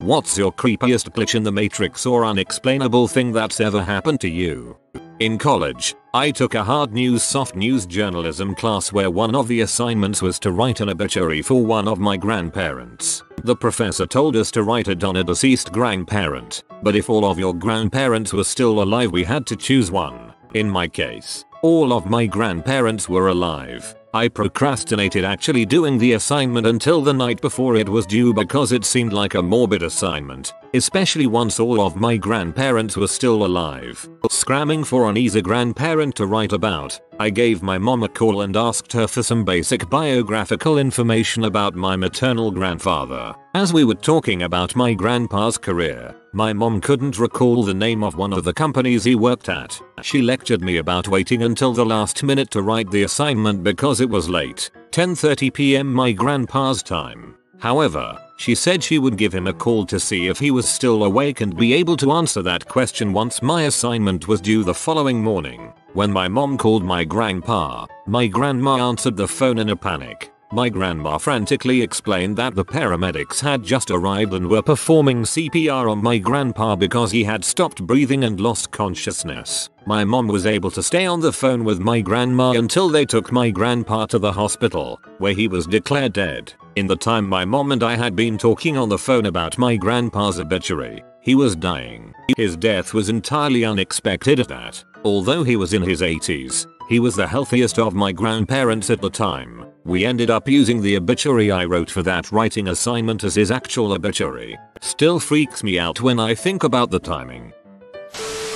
What's your creepiest glitch in the Matrix or unexplainable thing that's ever happened to you? In college, I took a hard news soft news journalism class where one of the assignments was to write an obituary for one of my grandparents. The professor told us to write it on a deceased grandparent, but if all of your grandparents were still alive we had to choose one. In my case, all of my grandparents were alive. I procrastinated actually doing the assignment until the night before it was due because it seemed like a morbid assignment, especially once all of my grandparents were still alive. Scramming for an easy grandparent to write about, I gave my mom a call and asked her for some basic biographical information about my maternal grandfather. As we were talking about my grandpa's career, my mom couldn't recall the name of one of the companies he worked at. She lectured me about waiting until the last minute to write the assignment because it was late, 10:30 p.m. my grandpa's time. However, she said she would give him a call to see if he was still awake and be able to answer that question once my assignment was due the following morning. When my mom called my grandpa, my grandma answered the phone in a panic. My grandma frantically explained that the paramedics had just arrived and were performing CPR on my grandpa because he had stopped breathing and lost consciousness. My mom was able to stay on the phone with my grandma until they took my grandpa to the hospital, where he was declared dead. In the time my mom and I had been talking on the phone about my grandpa's obituary, he was dying. His death was entirely unexpected at that. Although he was in his 80s, he was the healthiest of my grandparents at the time. We ended up using the obituary I wrote for that writing assignment as his actual obituary. Still freaks me out when I think about the timing.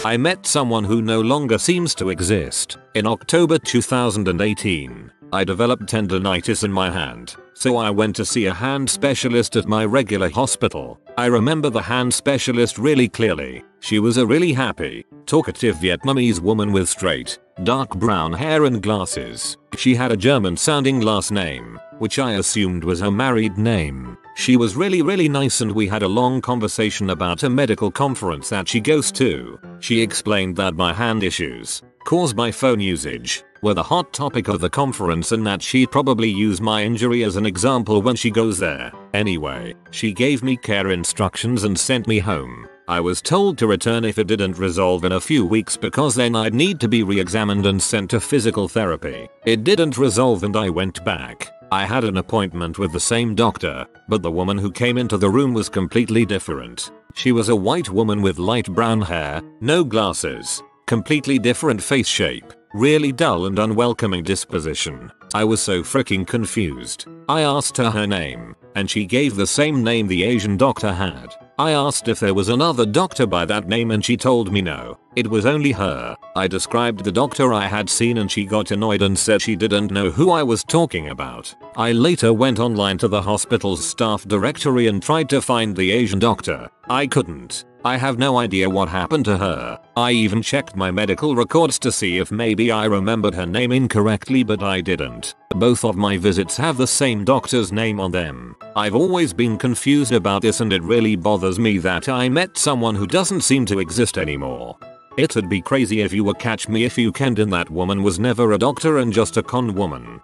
I met someone who no longer seems to exist. In October 2018, I developed tendonitis in my hand, so I went to see a hand specialist at my regular hospital. I remember the hand specialist really clearly. She was a really happy, talkative Vietnamese woman with straight, dark brown hair and glasses. She had a German-sounding last name, which I assumed was her married name. She was really nice and we had a long conversation about a medical conference that she goes to. She explained that my hand issues, caused by phone usage, were the hot topic of the conference and that she'd probably use my injury as an example when she goes there. Anyway, she gave me care instructions and sent me home. I was told to return if it didn't resolve in a few weeks because then I'd need to be re-examined and sent to physical therapy. It didn't resolve and I went back. I had an appointment with the same doctor, but the woman who came into the room was completely different. She was a white woman with light brown hair, no glasses, completely different face shape, really dull and unwelcoming disposition. I was so freaking confused. I asked her name, and she gave the same name the Asian doctor had. I asked if there was another doctor by that name and she told me no, it was only her. I described the doctor I had seen and she got annoyed and said she didn't know who I was talking about. I later went online to the hospital's staff directory and tried to find the Asian doctor. I couldn't. I have no idea what happened to her. I even checked my medical records to see if maybe I remembered her name incorrectly, but I didn't. Both of my visits have the same doctor's name on them. I've always been confused about this and it really bothers me that I met someone who doesn't seem to exist anymore. It'd be crazy if you were Catch Me If You Can and that woman was never a doctor and just a con woman.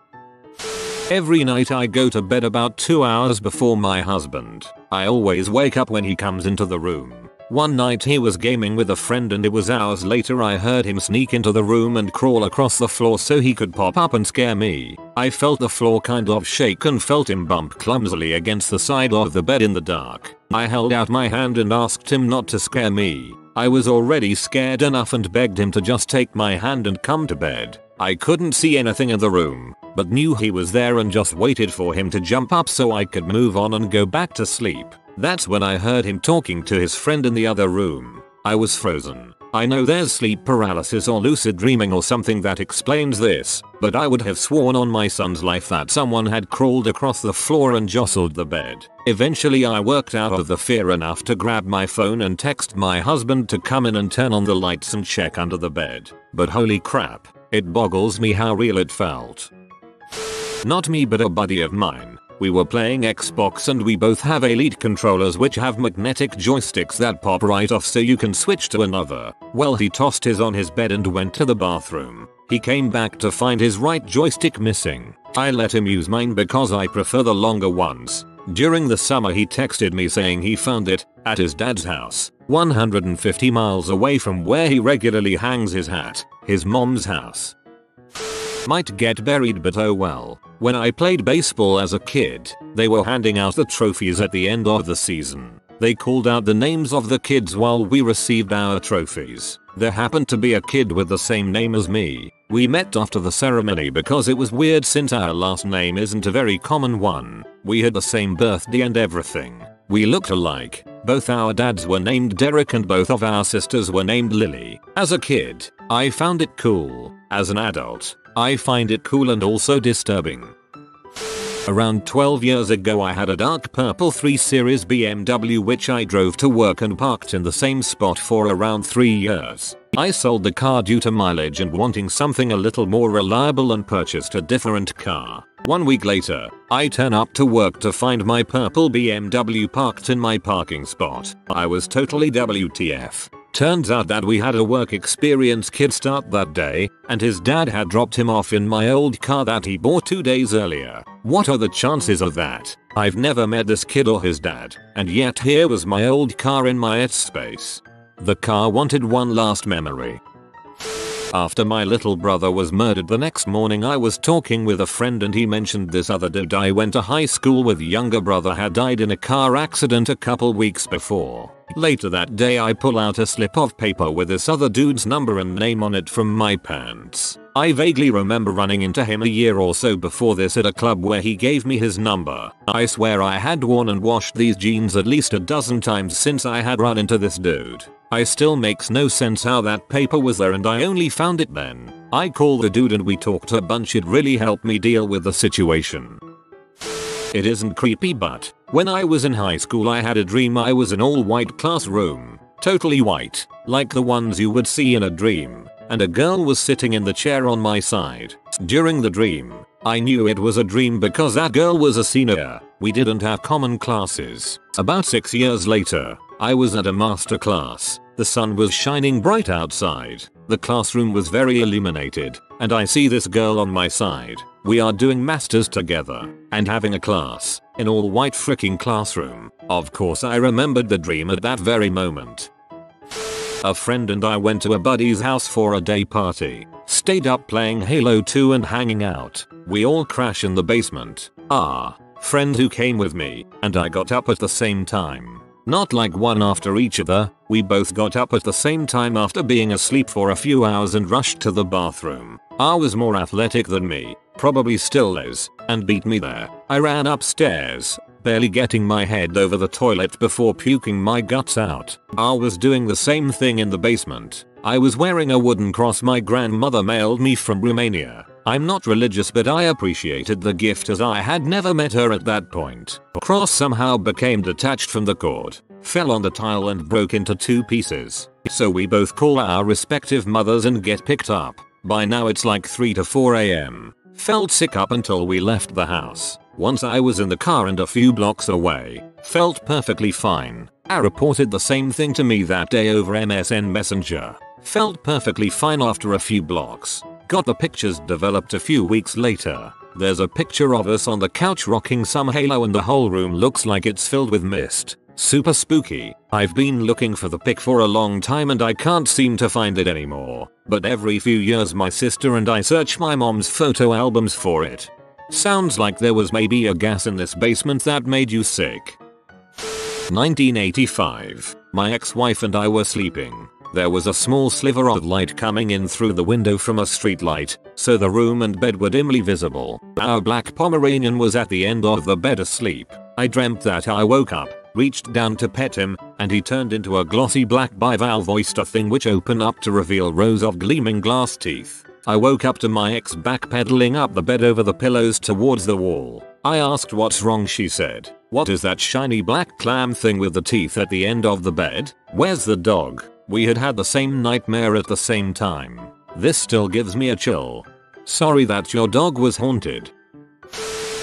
Every night I go to bed about 2 hours before my husband. I always wake up when he comes into the room. One night he was gaming with a friend and it was hours later I heard him sneak into the room and crawl across the floor so he could pop up and scare me. I felt the floor kind of shake and felt him bump clumsily against the side of the bed in the dark. I held out my hand and asked him not to scare me. I was already scared enough and begged him to just take my hand and come to bed. I couldn't see anything in the room, but knew he was there and just waited for him to jump up so I could move on and go back to sleep. That's when I heard him talking to his friend in the other room. I was frozen. I know there's sleep paralysis or lucid dreaming or something that explains this, but I would have sworn on my son's life that someone had crawled across the floor and jostled the bed. Eventually I worked out of the fear enough to grab my phone and text my husband to come in and turn on the lights and check under the bed. But holy crap, it boggles me how real it felt. Not me but a buddy of mine. We were playing Xbox and we both have Elite controllers which have magnetic joysticks that pop right off so you can switch to another. Well, he tossed his on his bed and went to the bathroom. He came back to find his right joystick missing. I let him use mine because I prefer the longer ones. During the summer he texted me saying he found it at his dad's house, 150 miles away from where he regularly hangs his hat, his mom's house. Might get buried, but oh well. When I played baseball as a kid, they were handing out the trophies at the end of the season. They called out the names of the kids while we received our trophies. There happened to be a kid with the same name as me. We met after the ceremony because it was weird since our last name isn't a very common one. We had the same birthday and everything. We looked alike. Both our dads were named Derek and both of our sisters were named Lily. As a kid, I found it cool. As an adult, I find it cool and also disturbing. Around 12 years ago I had a dark purple 3 Series BMW which I drove to work and parked in the same spot for around 3 years. I sold the car due to mileage and wanting something a little more reliable and purchased a different car. 1 week later, I turn up to work to find my purple BMW parked in my parking spot. I was totally WTF. Turns out that we had a work experience kid start that day, and his dad had dropped him off in my old car that he bought 2 days earlier. What are the chances of that? I've never met this kid or his dad, and yet here was my old car in my space. The car wanted one last memory. After my little brother was murdered the next morning I was talking with a friend and he mentioned this other dude I went to high school with younger brother had died in a car accident a couple weeks before. Later that day I pull out a slip of paper with this other dude's number and name on it from my pants. I vaguely remember running into him a year or so before this at a club where he gave me his number. I swear I had worn and washed these jeans at least a dozen times since I had run into this dude. I still makes no sense how that paper was there and I only found it then. I called the dude and we talked a bunch. It really helped me deal with the situation. It isn't creepy, but when I was in high school I had a dream I was in all white classroom. Totally white, like the ones you would see in a dream, and a girl was sitting in the chair on my side. During the dream, I knew it was a dream because that girl was a senior. We didn't have common classes. About 6 years later, I was at a master class. The sun was shining bright outside. The classroom was very illuminated, and I see this girl on my side. We are doing masters together and having a class in all white freaking classroom. Of course I remembered the dream at that very moment. A friend and I went to a buddy's house for a day party. Stayed up playing Halo 2 and hanging out. We all crash in the basement. Friend who came with me and I got up at the same time. Not like one after each other, we both got up at the same time after being asleep for a few hours and rushed to the bathroom. R was more athletic than me, probably still is, and beat me there. I ran upstairs, barely getting my head over the toilet before puking my guts out. R was doing the same thing in the basement. I was wearing a wooden cross my grandmother mailed me from Romania. I'm not religious but I appreciated the gift as I had never met her at that point. Cross somehow became detached from the cord, fell on the tile and broke into 2 pieces. So we both call our respective mothers and get picked up. By now it's like 3 to 4 AM. Felt sick up until we left the house. Once I was in the car and a few blocks away, felt perfectly fine. I reported the same thing to me that day over MSN Messenger. Felt perfectly fine after a few blocks. Got the pictures developed a few weeks later. There's a picture of us on the couch rocking some Halo and the whole room looks like it's filled with mist. Super spooky. I've been looking for the pic for a long time and I can't seem to find it anymore. But every few years my sister and I search my mom's photo albums for it. Sounds like there was maybe a gas in this basement that made you sick. 1985. My ex-wife and I were sleeping. There was a small sliver of light coming in through the window from a street light, so the room and bed were dimly visible. Our black Pomeranian was at the end of the bed asleep. I dreamt that I woke up, reached down to pet him, and he turned into a glossy black bivalve oyster thing which opened up to reveal rows of gleaming glass teeth. I woke up to my ex backpedaling up the bed over the pillows towards the wall. I asked what's wrong. She said, "What is that shiny black clam thing with the teeth at the end of the bed? Where's the dog?" We had had the same nightmare at the same time. This still gives me a chill. Sorry that your dog was haunted.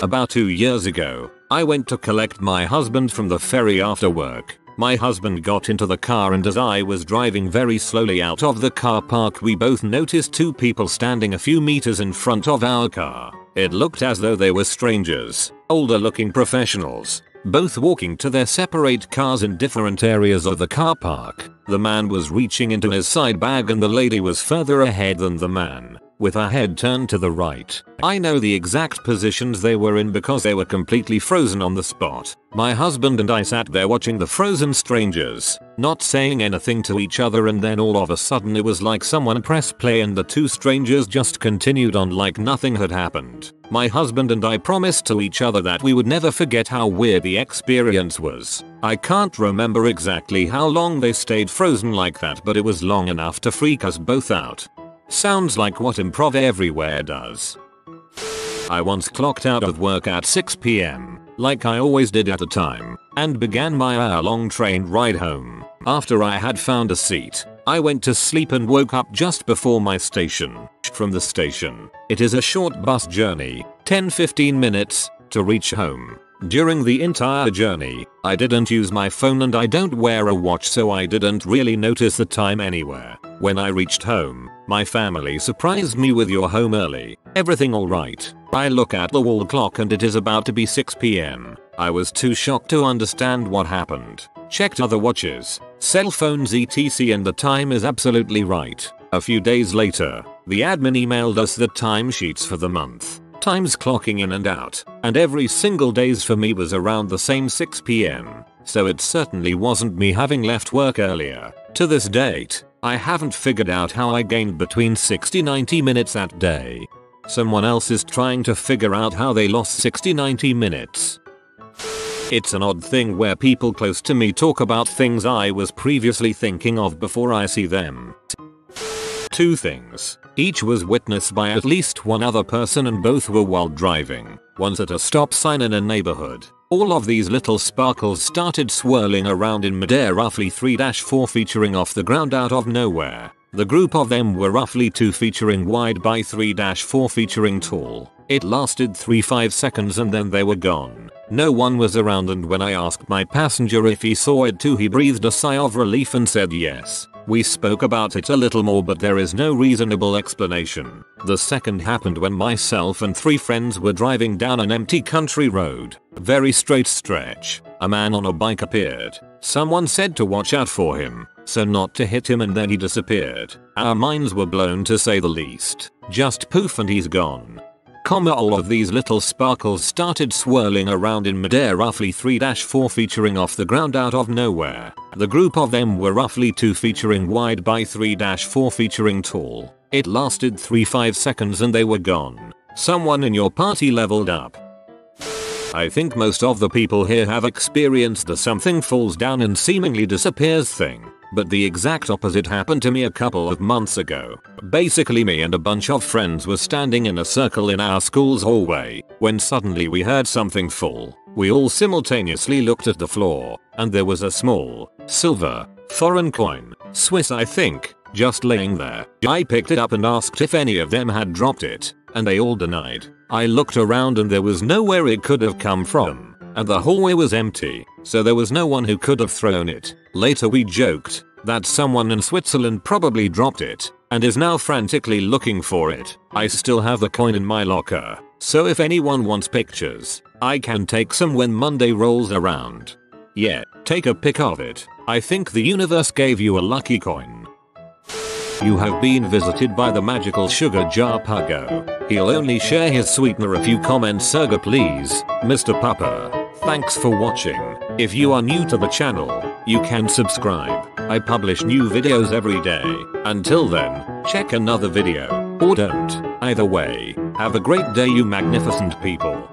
About 2 years ago, I went to collect my husband from the ferry after work. My husband got into the car and as I was driving very slowly out of the car park we both noticed 2 people standing a few meters in front of our car. It looked as though they were strangers, older looking professionals. both walking to their separate cars in different areas of the car park. The man was reaching into his side bag and the lady was further ahead than the man, with her head turned to the right. I know the exact positions they were in because they were completely frozen on the spot. My husband and I sat there watching the frozen strangers, not saying anything to each other, and then all of a sudden it was like someone pressed play and the two strangers just continued on like nothing had happened. My husband and I promised to each other that we would never forget how weird the experience was. I can't remember exactly how long they stayed frozen like that, but it was long enough to freak us both out. Sounds like what Improv Everywhere does. I once clocked out of work at 6 p.m, like I always did at the time, and began my hour-long train ride home. After I had found a seat, I went to sleep and woke up just before my station. From the station, it is a short bus journey, 10-15 minutes, to reach home. During the entire journey, I didn't use my phone and I don't wear a watch, so I didn't really notice the time anywhere. When I reached home, my family surprised me with "You're home early. Everything alright?" I look at the wall clock and it is about to be 6 p.m. I was too shocked to understand what happened. Checked other watches, cell phones etc, and the time is absolutely right. A few days later, the admin emailed us the timesheets for the month. Times clocking in and out, and every single days for me was around the same 6 p.m. So it certainly wasn't me having left work earlier. To this date, I haven't figured out how I gained between 60-90 minutes that day. Someone else is trying to figure out how they lost 60-90 minutes. It's an odd thing where people close to me talk about things I was previously thinking of before I see them. Two things. Each was witnessed by at least one other person and both were while driving. Once at a stop sign in a neighborhood. All of these little sparkles started swirling around in midair, roughly 3-4 featuring off the ground out of nowhere. The group of them were roughly 2 featuring wide by 3-4 featuring tall. It lasted 3-5 seconds and then they were gone. No one was around, and when I asked my passenger if he saw it too, he breathed a sigh of relief and said yes. We spoke about it a little more, but there is no reasonable explanation. The second happened when myself and 3 friends were driving down an empty country road. Very straight stretch. A man on a bike appeared. Someone said to watch out for him, so not to hit him, and then he disappeared. Our minds were blown to say the least. Just poof and he's gone. All of these little sparkles started swirling around in midair, roughly 3-4 featuring off the ground out of nowhere. The group of them were roughly 2 featuring wide by 3-4 featuring tall. It lasted 3-5 seconds and they were gone. Someone in your party leveled up. I think most of the people here have experienced the something falls down and seemingly disappears thing. But the exact opposite happened to me a couple of months ago. Basically, me and a bunch of friends were standing in a circle in our school's hallway when suddenly we heard something fall. We all simultaneously looked at the floor, and there was a small, silver, foreign coin, Swiss I think, just laying there. I picked it up and asked if any of them had dropped it, and they all denied. I looked around and there was nowhere it could have come from, and the hallway was empty, so there was no one who could have thrown it. Later we joked that someone in Switzerland probably dropped it and is now frantically looking for it. I still have the coin in my locker, so if anyone wants pictures, I can take some when Monday rolls around. Yeah, take a pic of it. I think the universe gave you a lucky coin. You have been visited by the magical sugar jar Puggo. He'll only share his sweetener if you comment Surga please, Mr. Pupper. Thanks for watching. If you are new to the channel, you can subscribe. I publish new videos every day. Until then, check another video, or don't. Either way, have a great day you magnificent people.